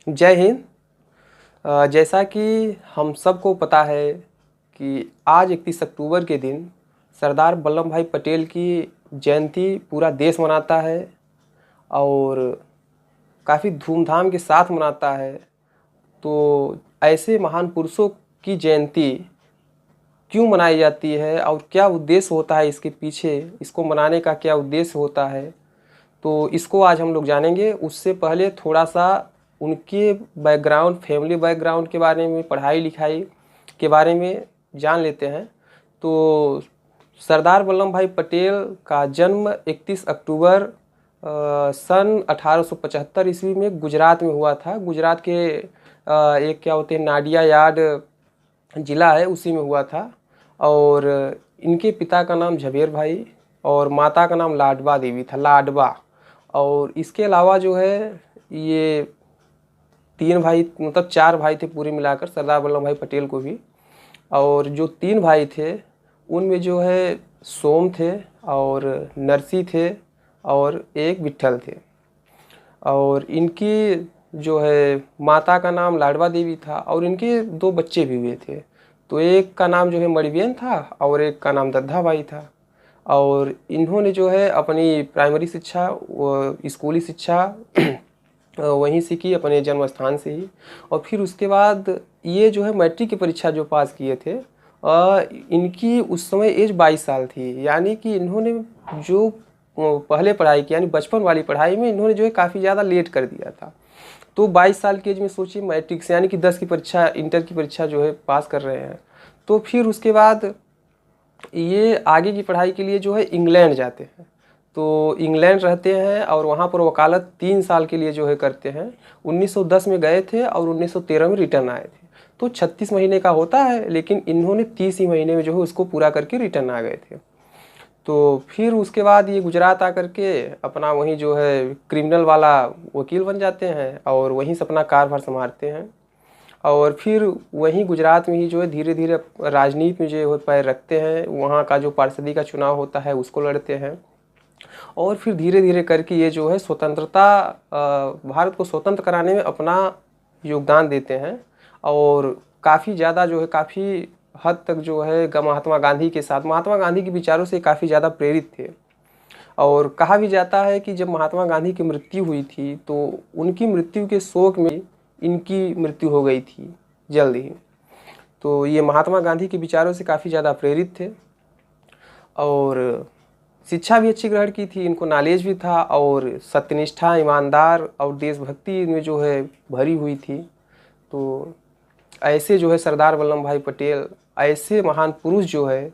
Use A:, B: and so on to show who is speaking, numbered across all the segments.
A: जय हिंद। जैसा कि हम सबको पता है कि आज 31 अक्टूबर के दिन सरदार वल्लभ भाई पटेल की जयंती पूरा देश मनाता है और काफ़ी धूमधाम के साथ मनाता है। तो ऐसे महान पुरुषों की जयंती क्यों मनाई जाती है और क्या उद्देश्य होता है इसके पीछे, इसको मनाने का क्या उद्देश्य होता है, तो इसको आज हम लोग जानेंगे। उससे पहले थोड़ा सा उनके बैकग्राउंड, फैमिली बैकग्राउंड के बारे में, पढ़ाई लिखाई के बारे में जान लेते हैं। तो सरदार वल्लभ भाई पटेल का जन्म 31 अक्टूबर सन 1875 ईस्वी में गुजरात में हुआ था। गुजरात के एक क्या होते हैं नाडिया यार्ड ज़िला है, उसी में हुआ था। और इनके पिता का नाम झवेर भाई और माता का नाम लाडबा देवी था, लाडबा। और इसके अलावा जो है ये 3 भाई, मतलब 4 भाई थे पूरे मिलाकर सरदार वल्लभ भाई पटेल को भी। और जो 3 भाई थे उनमें जो है सोम थे और नरसी थे और एक विट्ठल थे। और इनकी जो है माता का नाम लाडवा देवी था और इनके 2 बच्चे भी हुए थे। तो एक का नाम जो है मणिबेन था और एक का नाम दद्दा बाई था। और इन्होंने जो है अपनी प्राइमरी शिक्षा, स्कूली शिक्षा वहीं से की, अपने जन्म स्थान से ही। और फिर उसके बाद ये जो है मैट्रिक की परीक्षा जो पास किए थे, इनकी उस समय एज 22 साल थी। यानी कि इन्होंने जो पहले पढ़ाई की, यानी बचपन वाली पढ़ाई में इन्होंने जो है काफ़ी ज़्यादा लेट कर दिया था। तो 22 साल की एज में सोचिए मैट्रिक से, यानी कि 10 की परीक्षा, इंटर की परीक्षा जो है पास कर रहे हैं। तो फिर उसके बाद ये आगे की पढ़ाई के लिए जो है इंग्लैंड जाते हैं। तो इंग्लैंड रहते हैं और वहाँ पर वकालत 3 साल के लिए जो है करते हैं। 1910 में गए थे और 1913 में रिटर्न आए थे। तो 36 महीने का होता है, लेकिन इन्होंने 30 ही महीने में जो है उसको पूरा करके रिटर्न आ गए थे। तो फिर उसके बाद ये गुजरात आकर के अपना वहीं जो है क्रिमिनल वाला वकील बन जाते हैं और वहीं से अपना कारोबार संभालते हैं। और फिर वहीं गुजरात में ही जो है धीरे धीरे राजनीति में जो है पैर रखते हैं। वहाँ का जो पार्षदी का चुनाव होता है उसको लड़ते हैं। और फिर धीरे धीरे करके ये जो है स्वतंत्रता, भारत को स्वतंत्र कराने में अपना योगदान देते हैं। और काफ़ी ज़्यादा जो है, काफ़ी हद तक जो है महात्मा गांधी के साथ, महात्मा गांधी के विचारों से काफ़ी ज़्यादा प्रेरित थे। और कहा भी जाता है कि जब महात्मा गांधी की मृत्यु हुई थी तो उनकी मृत्यु के शोक में इनकी मृत्यु हो गई थी जल्द ही। तो ये महात्मा गांधी के विचारों से काफ़ी ज़्यादा प्रेरित थे और शिक्षा भी अच्छी ग्रहण की थी, इनको नॉलेज भी था और सत्यनिष्ठा, ईमानदार और देशभक्ति में जो है भरी हुई थी। तो ऐसे जो है सरदार वल्लभ भाई पटेल, ऐसे महान पुरुष जो है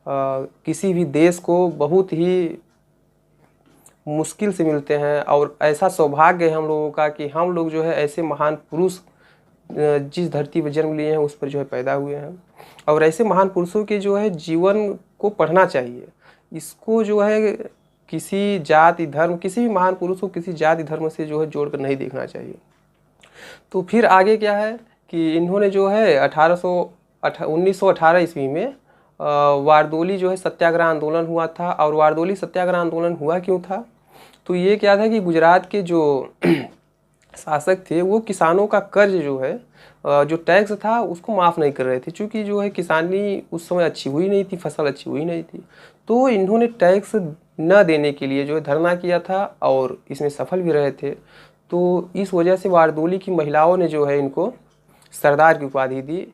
A: किसी भी देश को बहुत ही मुश्किल से मिलते हैं। और ऐसा सौभाग्य है हम लोगों का कि हम लोग जो है ऐसे महान पुरुष जिस धरती पर जन्म लिए हैं उस पर जो है पैदा हुए हैं। और ऐसे महान पुरुषों के जो है जीवन को पढ़ना चाहिए। इसको जो है किसी जाति धर्म, किसी भी महान पुरुष को किसी जाति धर्म से जो है जोड़कर नहीं देखना चाहिए। तो फिर आगे क्या है कि इन्होंने जो है 1918 ईस्वी में वारदोली जो है सत्याग्रह आंदोलन हुआ था। और वारदोली सत्याग्रह आंदोलन हुआ क्यों था? तो ये क्या था कि गुजरात के जो शासक थे वो किसानों का कर्ज जो है, जो टैक्स था उसको माफ़ नहीं कर रहे थे। चूँकि जो है किसानी उस समय अच्छी हुई नहीं थी, फसल अच्छी हुई नहीं थी। तो इन्होंने टैक्स न देने के लिए जो है धरना किया था और इसमें सफल भी रहे थे। तो इस वजह से वारदोली की महिलाओं ने जो है इनको सरदार की उपाधि दी।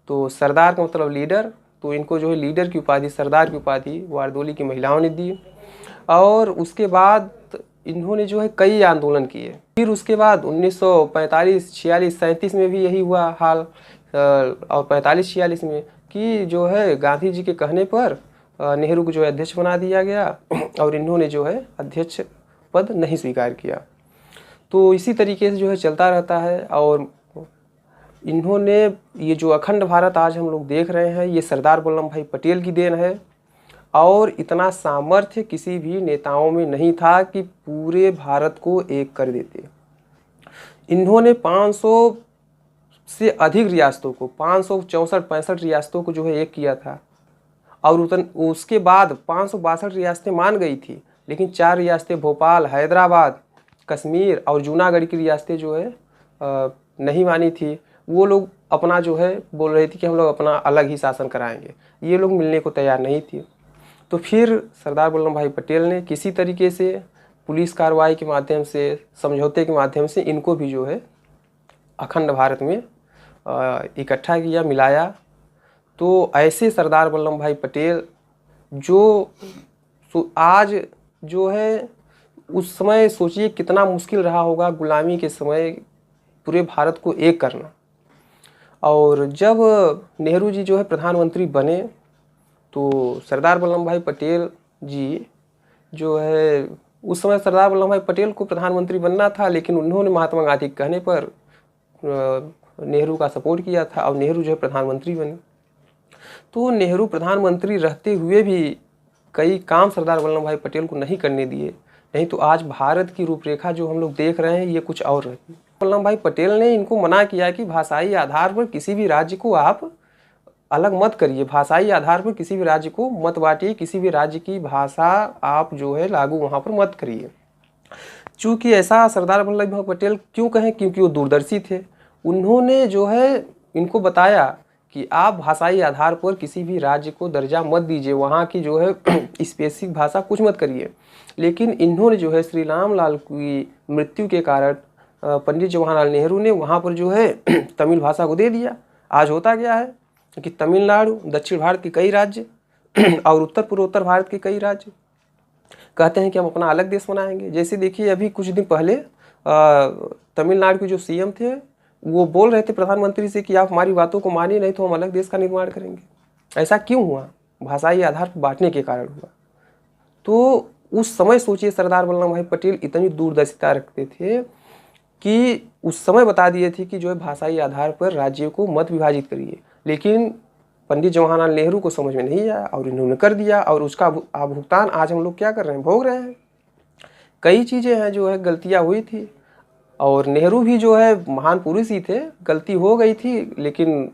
A: तो सरदार का मतलब लीडर, तो इनको जो है लीडर की उपाधि, सरदार की उपाधि वारदोली की महिलाओं ने दी। और उसके बाद इन्होंने जो है कई आंदोलन किए। फिर उसके बाद 1945, 46, 37 में भी यही हुआ हाल। और 45-46 में कि जो है गांधी जी के कहने पर नेहरू को जो है अध्यक्ष बना दिया गया और इन्होंने जो है अध्यक्ष पद नहीं स्वीकार किया। तो इसी तरीके से जो है चलता रहता है। और इन्होंने ये जो अखंड भारत आज हम लोग देख रहे हैं, ये सरदार वल्लभ भाई पटेल की देन है। और इतना सामर्थ्य किसी भी नेताओं में नहीं था कि पूरे भारत को एक कर देते। इन्होंने 500 से अधिक रियासतों को, 564-65 रियासतों को जो है एक किया था। और उसके बाद 562 रियासतें मान गई थी, लेकिन 4 रियासतें, भोपाल, हैदराबाद, कश्मीर और जूनागढ़ की रियासतें जो है नहीं मानी थी। वो लोग अपना जो है बोल रही थी कि हम लोग अपना अलग ही शासन कराएंगे, ये लोग मिलने को तैयार नहीं थी। तो फिर सरदार वल्लभ भाई पटेल ने किसी तरीके से पुलिस कार्रवाई के माध्यम से, समझौते के माध्यम से इनको भी जो है अखंड भारत में इकट्ठा किया, मिलाया। तो ऐसे सरदार वल्लभ भाई पटेल जो आज जो है, उस समय सोचिए कितना मुश्किल रहा होगा गुलामी के समय पूरे भारत को एक करना। और जब नेहरू जी जो है प्रधानमंत्री बने तो सरदार वल्लभ भाई पटेल जी जो है, उस समय सरदार वल्लभ भाई पटेल को प्रधानमंत्री बनना था, लेकिन उन्होंने महात्मा गांधी के कहने पर नेहरू का सपोर्ट किया था और नेहरू जो है प्रधानमंत्री बने। तो नेहरू प्रधानमंत्री रहते हुए भी कई काम सरदार वल्लभ भाई पटेल को नहीं करने दिए, नहीं तो आज भारत की रूपरेखा जो हम लोग देख रहे हैं ये कुछ और रहती। वल्लभ भाई पटेल ने इनको मना किया कि भाषाई आधार पर किसी भी राज्य को आप अलग मत करिए, भाषाई आधार पर किसी भी राज्य को मत बांटिए, किसी भी राज्य की भाषा आप जो है लागू वहाँ पर मत करिए। चूँकि ऐसा सरदार वल्लभ भाई पटेल क्यों कहें, क्योंकि वो दूरदर्शी थे। उन्होंने जो है इनको बताया कि आप भाषाई आधार पर किसी भी राज्य को दर्जा मत दीजिए, वहाँ की जो है स्पेसिफिक भाषा कुछ मत करिए। लेकिन इन्होंने जो है श्री रामलाल की मृत्यु के कारण पंडित जवाहरलाल नेहरू ने वहाँ पर जो है तमिल भाषा को दे दिया। आज होता क्या है कि तमिलनाडु, दक्षिण भारत के कई राज्य और उत्तर पूर्वोत्तर भारत के कई राज्य कहते हैं कि हम अपना अलग देश बनाएंगे। जैसे देखिए अभी कुछ दिन पहले तमिलनाडु के जो सीएम थे वो बोल रहे थे प्रधानमंत्री से कि आप हमारी बातों को मानिए, नहीं तो हम अलग देश का निर्माण करेंगे। ऐसा क्यों हुआ? भाषाई आधार पर बांटने के कारण हुआ। तो उस समय सोचिए सरदार वल्लभ भाई पटेल इतनी दूरदर्शिता रखते थे कि उस समय बता दिए थे कि जो है भाषाई आधार पर राज्यों को मत विभाजित करिए। लेकिन पंडित जवाहरलाल नेहरू को समझ में नहीं आया और इन्होंने कर दिया, और उसका भुगतान आज हम लोग क्या कर रहे हैं, भोग रहे हैं। कई चीज़ें हैं जो है गलतियाँ हुई थी, और नेहरू भी जो है महान पुरुष ही थे, गलती हो गई थी, लेकिन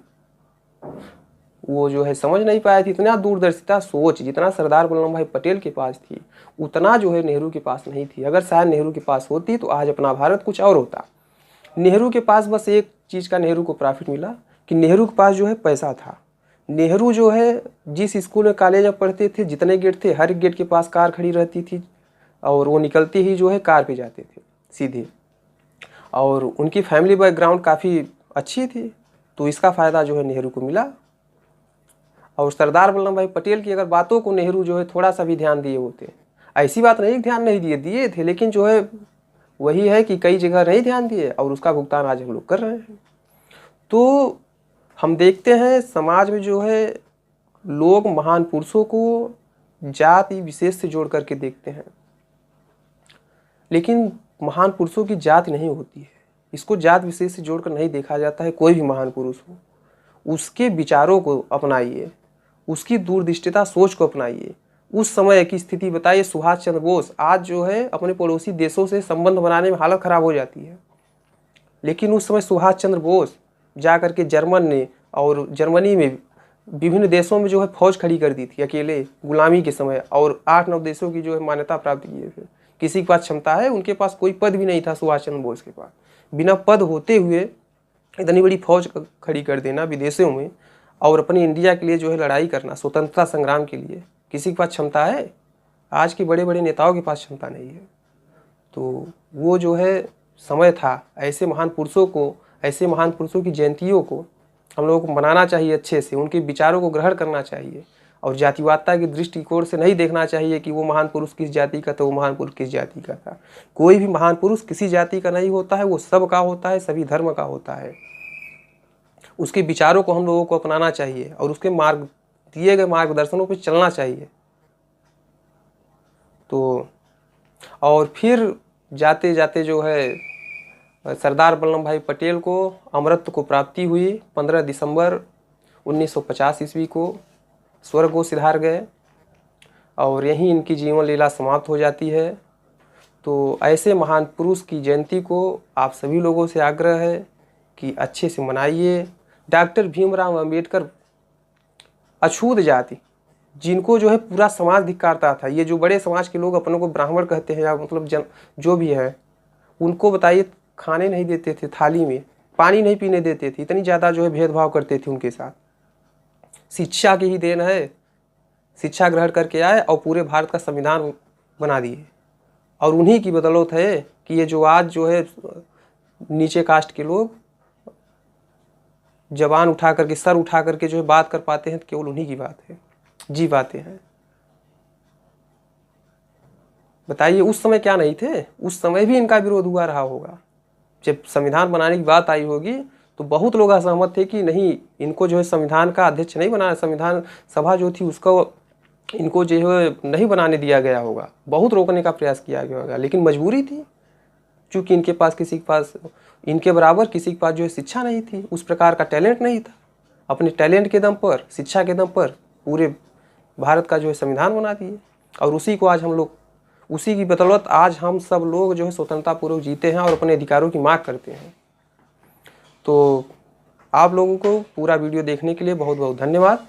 A: वो जो है समझ नहीं पाए थे। इतना दूरदर्शिता सोच जितना सरदार वल्लभ भाई पटेल के पास थी उतना जो है नेहरू के पास नहीं थी। अगर शायद नेहरू के पास होती तो आज अपना भारत कुछ और होता। नेहरू के पास बस एक चीज़ का नेहरू को प्रॉफिट मिला कि नेहरू के पास जो है पैसा था। नेहरू जो है जिस स्कूल में कॉलेज में पढ़ते थे, जितने गेट थे हर एक गेट के पास कार खड़ी रहती थी, और वो निकलते ही जो है कार पे जाते थे सीधे, और उनकी फैमिली बैकग्राउंड काफ़ी अच्छी थी। तो इसका फ़ायदा जो है नेहरू को मिला। और सरदार वल्लभ भाई पटेल की अगर बातों को नेहरू जो है थोड़ा सा भी ध्यान दिए होते, ऐसी बात नहीं ध्यान नहीं दिए थे, लेकिन जो है वही है कि कई जगह नहीं ध्यान दिए और उसका भुगतान आज हम लोग कर रहे हैं। तो हम देखते हैं समाज में जो है लोग महान पुरुषों को जाति विशेष से जोड़ करके देखते हैं, लेकिन महान पुरुषों की जाति नहीं होती है। इसको जात विशेष से जोड़कर नहीं देखा जाता है। कोई भी महान पुरुष हो, उसके विचारों को अपनाइए, उसकी दूरदृष्टिता सोच को अपनाइए। उस समय की स्थिति बताइए, सुभाष चंद्र बोस आज जो है अपने पड़ोसी देशों से संबंध बनाने में हालत ख़राब हो जाती है, लेकिन उस समय सुभाष चंद्र बोस जा कर के जर्मनी में विभिन्न देशों में जो है फौज खड़ी कर दी थी अकेले गुलामी के समय, और 8-9 देशों की जो है मान्यता प्राप्त किए थे। किसी के पास क्षमता है, उनके पास कोई पद भी नहीं था सुभाष चंद्र बोस के पास। बिना पद होते हुए इतनी बड़ी फौज खड़ी कर देना विदेशों में, और अपनी इंडिया के लिए जो है लड़ाई करना, स्वतंत्रता संग्राम के लिए, किसी के पास क्षमता है? आज के बड़े बड़े नेताओं के पास क्षमता नहीं है। तो वो जो है समय था, ऐसे महान पुरुषों को, ऐसे महान पुरुषों की जयंतियों को हम लोगों को मनाना चाहिए, अच्छे से उनके विचारों को ग्रहण करना चाहिए, और जातिवादता के दृष्टिकोण से नहीं देखना चाहिए कि वो महान पुरुष किस जाति का था, वो महान पुरुष किस जाति का था। कोई भी महान पुरुष किसी जाति का नहीं होता है, वो सब का होता है, सभी धर्म का होता है। उसके विचारों को हम लोगों को अपनाना चाहिए और उसके दिए गए मार्गदर्शनों पर चलना चाहिए। तो और फिर जाते जाते जो है सरदार वल्लभ भाई पटेल को अमरत्व को प्राप्ति हुई। 15 दिसंबर 1950 ईस्वी को स्वर्ग को सिधार गए, और यहीं इनकी जीवन लीला समाप्त हो जाती है। तो ऐसे महान पुरुष की जयंती को आप सभी लोगों से आग्रह है कि अच्छे से मनाइए। डॉक्टर भीमराव अंबेडकर अछूत जाति, जिनको जो है पूरा समाज धिक्कारता था, ये जो बड़े समाज के लोग अपनों को ब्राह्मण कहते हैं या मतलब जो भी है, उनको बताइए खाने नहीं देते थे थाली में, पानी नहीं पीने देते थे, इतनी ज़्यादा जो है भेदभाव करते थे उनके साथ। शिक्षा की ही देन है, शिक्षा ग्रहण करके आए और पूरे भारत का संविधान बना दिए। और उन्हीं की बदौलत है कि ये जो आज जो है नीचे कास्ट के लोग जबान उठा करके, सर उठा करके जो है बात कर पाते हैं, तो केवल उन्हीं की बात है, जी पाते हैं। बताइए उस समय क्या नहीं थे? उस समय भी इनका विरोध हुआ रहा होगा। जब संविधान बनाने की बात आई होगी तो बहुत लोग असहमत थे कि नहीं, इनको जो है संविधान का अध्यक्ष नहीं बनाना, संविधान सभा जो थी उसको इनको जो है नहीं बनाने दिया गया होगा, बहुत रोकने का प्रयास किया गया होगा, लेकिन मजबूरी थी, क्योंकि इनके पास किसी के पास, इनके बराबर किसी के पास जो है शिक्षा नहीं थी, उस प्रकार का टैलेंट नहीं था। अपने टैलेंट के दम पर, शिक्षा के दम पर पूरे भारत का जो है संविधान बना दिए। और उसी को आज हम लोग, उसी की बदौलत आज हम सब लोग जो है स्वतंत्रतापूर्वक जीते हैं और अपने अधिकारों की मांग करते हैं। तो आप लोगों को पूरा वीडियो देखने के लिए बहुत बहुत धन्यवाद।